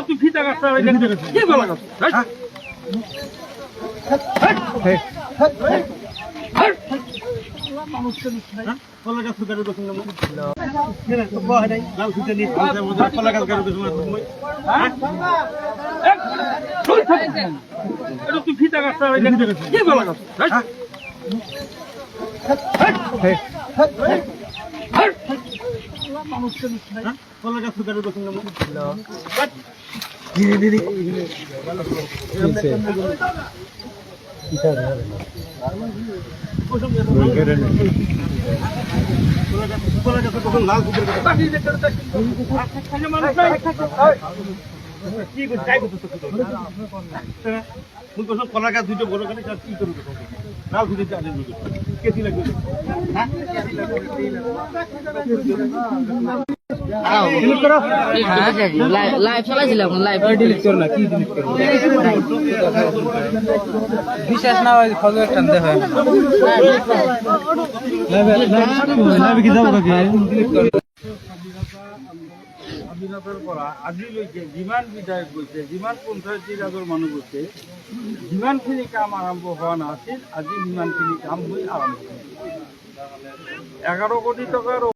তুই ফিতা কাটতে কি বলা কথা কলা গাছ ফুটারে দোকান লাল ফুটে নিয়ে কলা গাছ গাড়ি তুই ফিতা কাটতে কি বলা কথা কলা গাছ ফুটারে দোকান কলা গাছ দুটো বড় করে কি করবো লাল ফুটে কেজি লাগবে লাইভ চালাইছিলাম লাইভ ডিলিট করো না কি ডিলিট করো বিশ্বাস না হয় ফলো টানতে হয় লাইভ কি যাবো কাকে ডিলিট করো স্বাধীনতার পরা আজিলৈকে যিমান বিধায়ক গৈছে যিমান পঞ্চায়তী ৰাজৰ মানুহ গৈছে যিমানখিনি কাম আৰম্ভ হোৱা নাছিল আজি সিমানখিনি কাম হৈ আৰম্ভ হৈছে 11 কোটি টকাৰ